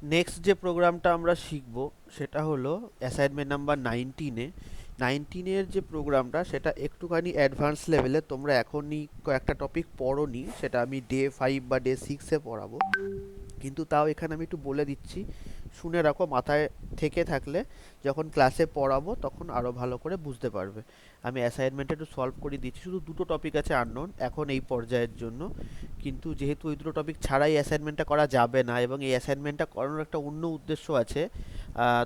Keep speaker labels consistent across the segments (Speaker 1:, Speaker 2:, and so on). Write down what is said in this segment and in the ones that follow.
Speaker 1: Next যে প্রোগ্রামটা আমরা শিখব সেটা হলো অ্যাসাইনমেন্ট নাম্বার 19-এ। 19-এর যে প্রোগ্রামটা সেটা একটুখানি অ্যাডভান্স লেভেলে, তোমরা এখনই কয়েকটা টপিক পড়োনি, সেটা আমি ডে 5 বা ডে 6-এ পড়াবো। কিন্তু তাও এখানে আমি একটু বলে দিচ্ছি, শুনে রাখো, মাথায় থেকে থাকলে যখন ক্লাসে পড়াবো তখন আরও ভালো করে বুঝতে পারবে। আমি অ্যাসাইনমেন্টটা একটু সলভ করে দিচ্ছি, শুধু দুটো টপিক আছে আননোন এখন এই পর্যায়ের জন্য। কিন্তু যেহেতু ওই দুটো টপিক ছাড়াই অ্যাসাইনমেন্টটা করা যাবে না, এবং এই অ্যাসাইনমেন্টটা করানোর একটা অন্য উদ্দেশ্য আছে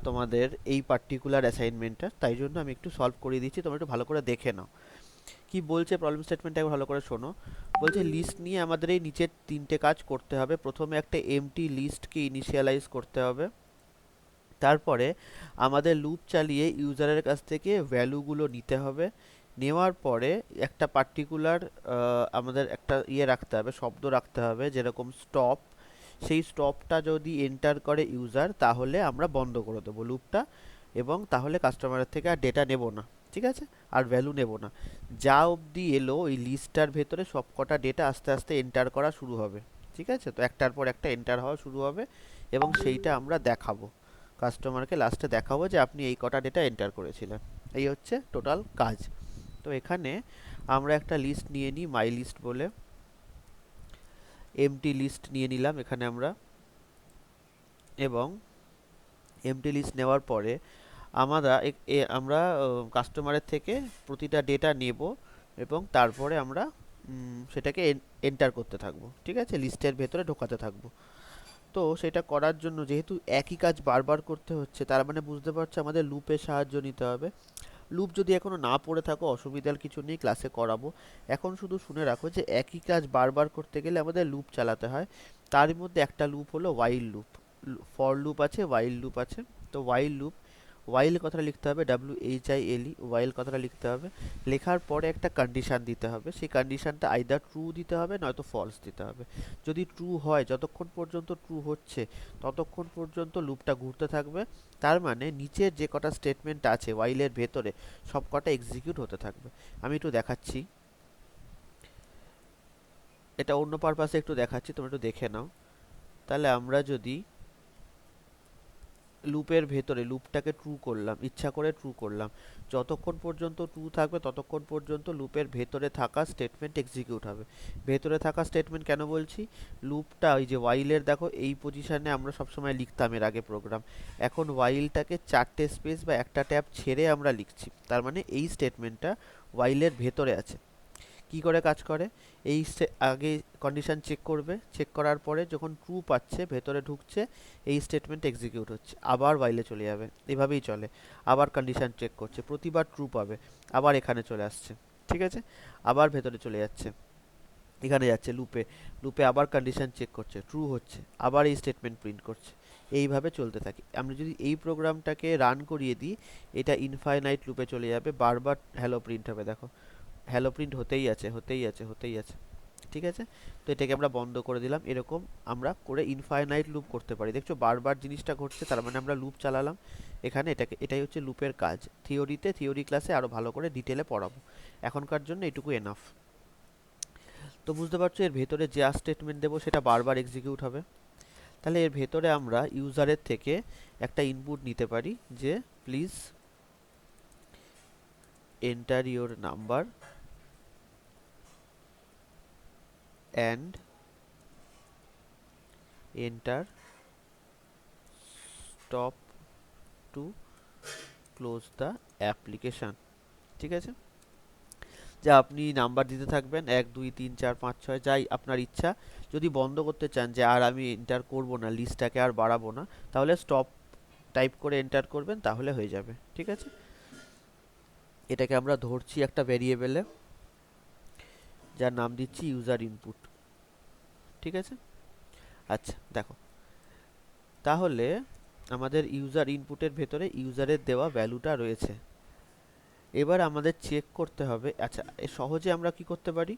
Speaker 1: তোমাদের এই পার্টিকুলার অ্যাসাইনমেন্টটা, তাই জন্য আমি একটু সলভ করে দিচ্ছি, তোমরা একটু ভালো করে দেখে নাও কি বলছে। প্রবলেম স্টেটমেন্টটা একবার ভালো করে শোনো। বলছে লিস্ট নিয়ে আমাদের এই নিচের তিনটে কাজ করতে হবে। প্রথমে একটা এমটি লিস্টকে ইনিশিয়ালাইজ করতে হবে। তারপরে আমাদের লুপ চালিয়ে ইউজারের কাছ থেকে ভ্যালুগুলো নিতে হবে। নেওয়ার পরে একটা পার্টিকুলার আমাদের একটা রাখতে হবে, শব্দ রাখতে হবে, যেরকম স্টপ। সেই স্টপটা যদি এন্টার করে ইউজার তাহলে আমরা বন্ধ করে দেবো লুপটা, এবং তাহলে কাস্টমারের থেকে আর ডেটা নেব না। ঠিক আছে? আর ভ্যালু নেব না। যা অবধি এলো ওই লিস্টটার ভেতরে সব কটা ডেটা আস্তে আস্তে এন্টার করা শুরু হবে। ঠিক আছে? তো একটার পর একটা এন্টার হওয়া শুরু হবে, এবং সেইটা আমরা দেখাবো কাস্টমারকে, লাস্টে দেখাবো যে আপনি এই কটা ডেটা এন্টার করেছিলেন। এই হচ্ছে টোটাল কাজ। তো এখানে আমরা একটা লিস্ট নিয়ে নিই, মাই লিস্ট বলে এমটি লিস্ট নিয়ে নিলাম এখানে আমরা। এবং এমটি লিস্ট নেওয়ার পরে আমরা কাস্টমারের থেকে প্রতিটা ডেটা নেব, এবং তারপরে আমরা সেটাকে এন্টার করতে থাকবো। ঠিক আছে? লিস্টের ভেতরে ঢোকাতে থাকবো। তো সেটা করার জন্য যেহেতু একই কাজ বারবার করতে হচ্ছে, তার মানে বুঝতে পারছো আমাদের লুপের সাহায্য নিতে হবে। লুপ যদি এখনো না পড়ে থাকো অসুবিধার কিছু নেই, ক্লাসে করাবো। এখন শুধু শুনে রাখো যে একই কাজ বারবার করতে গেলে আমাদের লুপ চালাতে হয়। তার মধ্যে একটা লুপ হলো ওয়াইল লুপ। ফর লুপ আছে, ওয়াইল লুপ আছে। তো ওয়াইল লুপ, ওয়াইল কথাটা লিখতে হবে WHILE, ওয়াইল কথাটা লিখতে হবে। লেখার পরে একটা কন্ডিশন দিতে হবে, সেই কন্ডিশনটা আইদার ট্রু দিতে হবে নয়তো ফলস দিতে হবে। যদি ট্রু হয়, যতক্ষণ পর্যন্ত ট্রু হচ্ছে ততক্ষণ পর্যন্ত লুপটা ঘুরতে থাকবে। তার মানে নিচের যে কটা স্টেটমেন্ট আছে ওয়াইলের ভেতরে সব কটা এক্সিকিউট হতে থাকবে। আমি একটু দেখাচ্ছি, এটা অন্য পারপাসে একটু দেখাচ্ছি, তোমরা একটু দেখে নাও। তাহলে আমরা যদি লুপের ভেতরে লুপটাকে ট্রু করলাম, ইচ্ছা করে ট্রু করলাম, যতক্ষণ পর্যন্ত ট্রু থাকবে ততক্ষণ পর্যন্ত লুপের ভেতরে থাকা স্টেটমেন্ট এক্সিকিউট হবে। ভেতরে থাকা স্টেটমেন্ট কেন বলছি? লুপটা ওই যে ওয়াইলের দেখো এই পজিশনে আমরা সবসময় লিখতাম এর আগে প্রোগ্রাম, এখন ওয়াইলটাকে চারটে স্পেস বা একটা ট্যাব ছেড়ে আমরা লিখছি। তার মানে এই স্টেটমেন্টটা ওয়াইলের ভেতরে আছে। কি করে কাজ করে? আগে কন্ডিশন চেক করবে, চেক করার পরে যখন ট্রু পাচ্ছে ভেতরে ঢুকছে, এই স্টেটমেন্ট এক্সিকিউট হচ্ছে, আবার বাইলে চলে যাবে, এভাবেই চলে। আবার কন্ডিশন চেক করছে, প্রতিবার ট্রু পাবে, আবার এখানে চলে আসছে। ঠিক আছে? আবার ভেতরে চলে যাচ্ছে, এখানে যাচ্ছে লুপে, লুপে আবার কন্ডিশন চেক করছে, ট্রু হচ্ছে, আবার এই স্টেটমেন্ট প্রিন্ট করছে। এইভাবে চলতে থাকে। আমরা যদি এই প্রোগ্রামটাকে রান করিয়ে দিই, এটা ইনফাইনাইট লুপে চলে যাবে, বারবার হ্যালো প্রিন্ট হবে। দেখো হ্যালো প্রিন্ট হতেই আছে, হতেই আছে, হতেই আছে। ঠিক আছে? তো এটাকে আমরা বন্ধ করে দিলাম। এরকম আমরা করে ইনফাইনাইট লুপ করতে পারি। দেখছো বারবার জিনিসটা ঘটছে, তার মানে আমরা লুপ চালালাম এখানে। এটাই হচ্ছে লুপের কাজ। থিওরি ক্লাসে আরো ভালো করে ডিটেলে পড়াবো, এখনকার জন্য এটুকু এনাফ। তো বুঝতে পারছো এর ভেতরে যে স্টেটমেন্ট দেবো সেটা বারবার এক্সিকিউট হবে। তাহলে এর ভেতরে আমরা ইউজারের থেকে একটা ইনপুট নিতে পারি, যে please enter your number and enter stop to close the application. ঠিক আছে? যা আপনি নাম্বার দিতে থাকবেন, 1 2 3 4 5 6, যাই আপনার ইচ্ছা। যদি বন্ধ করতে চান যে আর আমি এন্টার করব না, লিস্টটাকে আর বাড়াবো না, তাহলে স্টপ টাইপ করে এন্টার করবেন, তাহলে হয়ে যাবে। ঠিক আছে? এটাকে আমরা ধরছি একটা ভেরিয়েবলে, যার নাম দিচ্ছি ইউজার ইনপুট। ঠিক আছে? আচ্ছা দেখো, তাহলে আমাদের ইউজার ইনপুটের ভেতরে ইউজারের দেওয়া ভ্যালুটা রয়েছে। এবার আমাদের চেক করতে হবে, আচ্ছা সহজে আমরা কি করতে পারি,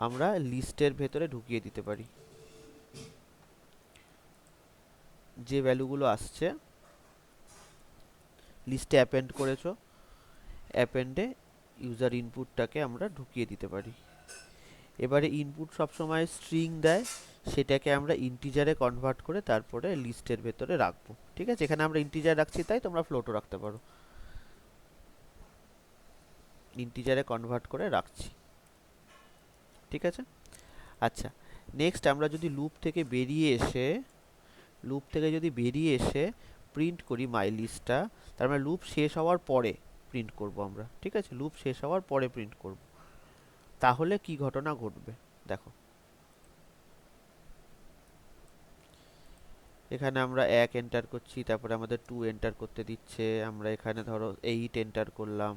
Speaker 1: আমরা লিস্টের ভেতরে ঢুকিয়ে দিতে পারি যে ভ্যালুগুলো আসছে। লিস্টে অ্যাপেন্ড করেছো, অ্যাপেন্ডে ইউজার ইনপুটটাকে আমরা ঢুকিয়ে দিতে পারি। এবারে ইনপুট সবসময় স্ট্রিং দেয়, সেটাকে আমরা ইন্টিজারে কনভার্ট করে তারপরে লিস্টের ভেতরে রাখবো। ঠিক আছে, এখানে আমরা ইন্টিজার রাখছি তাই তোমরা ফ্লোটও রাখতে পারো। ইন্টিজারে কনভার্ট করে রাখছি। ঠিক আছে, আচ্ছা নেক্সট আমরা যদি লুপ থেকে যদি বেরিয়ে এসে প্রিন্ট করি মাই লিস্টটা, তার মানে লুপ শেষ হওয়ার পরে প্রিন্ট করব আমরা। ঠিক আছে, লুপ শেষ হওয়ার পরে প্রিন্ট করব। তাহলে কি ঘটনা ঘটবে দেখো, এখানে আমরা 1 এন্টার করছি, তারপরে আমাদের 2 এন্টার করতে দিচ্ছে, আমরা এখানে ধরো 8 এন্টার করলাম,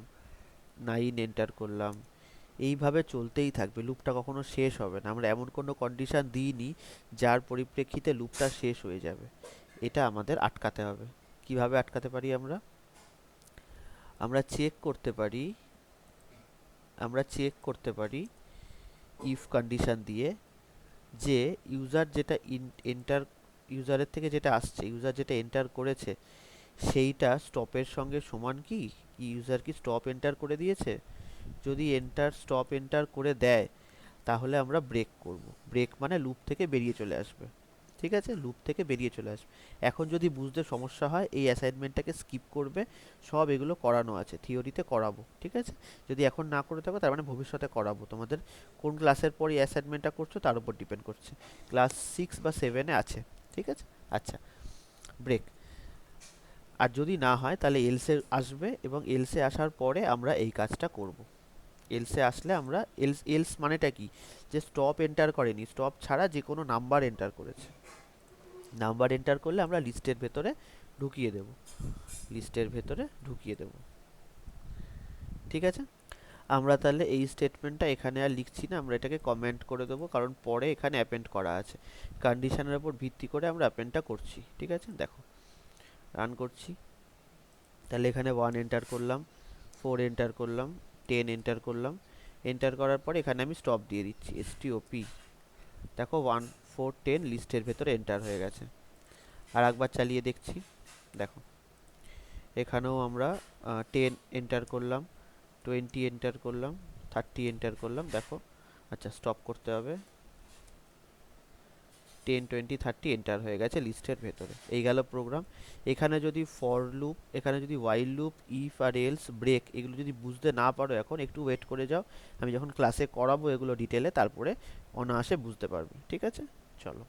Speaker 1: 9 এন্টার করলাম, এইভাবে চলতেই থাকবে, লুপটা কখনো শেষ হবে না। আমরা এমন কোনো কন্ডিশন দিইনি যার পরিপ্রেক্ষিতে লুপটা শেষ হয়ে যাবে। এটা আমাদের আটকাতে হবে। কিভাবে আটকাতে পারি আমরা? আমরা চেক করতে পারি আমরা চেক করতে পারি ইফ কন্ডিশন দিয়ে যে ইউজার যেটা এন্টার ইউজারের থেকে যেটা আসছে, ইউজার যেটা এন্টার করেছে সেইটা স্টপের সঙ্গে সমান কি, ইউজার কি স্টপ এন্টার করে দিয়েছে। যদি স্টপ এন্টার করে দেয় তাহলে আমরা ব্রেক করব। ব্রেক মানে লুপ থেকে বেরিয়ে চলে আসবে। ঠিক আছে, লুপ থেকে বেরিয়ে চলে আসবে। এখন যদি বুঝতে সমস্যা হয় এই অ্যাসাইনমেন্টটাকে স্কিপ করবে, সব এগুলো করানো আছে, থিওরিতে করাবো। ঠিক আছে, যদি এখন না করে থাকো তার মানে ভবিষ্যতে করাবো। তোমাদের কোন ক্লাসের পর এই অ্যাসাইনমেন্টটা করছো তার উপর ডিপেন্ড করছে, ক্লাস 6 বা 7-এ আছে। ঠিক আছে, আচ্ছা ব্রেক। আর যদি না হয় তাহলে এলসে আসবে, এবং এলসে আসার পরে আমরা এই কাজটা করব। এলসে আসলে আমরা এলস মানেটা কি, যে স্টপ এন্টার করেনি, স্টপ ছাড়া যে কোনো নাম্বার এন্টার করেছে, নাম্বার এন্টার করলে আমরা লিস্টের ভেতরে ঢুকিয়ে দেব, লিস্টের ভেতরে ঢুকিয়ে দেব। ঠিক আছে, আমরা তাহলে এই স্টেটমেন্টটা এখানে আর লিখছি না, আমরা এটাকে কমেন্ট করে দেবো, কারণ পরে এখানে অ্যাপেন্ড করা আছে, কন্ডিশনের উপর ভিত্তি করে আমরা অ্যাপেন্ডটা করছি। ঠিক আছে, দেখো রান করছি, তাহলে এখানে 1 এন্টার করলাম, 4 এন্টার করলাম, 10 এন্টার করলাম, এন্টার করার পরে এখানে আমি স্টপ দিয়ে দিচ্ছি, স্টপ। দেখো 1 4 10 লিস্টের ভেতরে এন্টার হয়ে গেছে। আর একবার চালিয়ে দেখছি, দেখো এখানেও আমরা 10 এন্টার করলাম, 20 এন্টার করলাম, 30 এন্টার করলাম, দেখো আচ্ছা স্টপ করতে হবে, 10 20 30 এন্টার হয়ে গেছে লিস্টের ভেতরে। এই গেল প্রোগ্রাম। এখানে যদি ফর লুপ, এখানে যদি ওয়াইল লুপ, ইফ আর এলস, ব্রেক, এগুলো যদি বুঝতে না পারো এখন একটু ওয়েট করে যাও, আমি যখন ক্লাসে করাবো এগুলো ডিটেলে, তারপরে অনায়াসে বুঝতে পারবে। ঠিক আছে, চলো।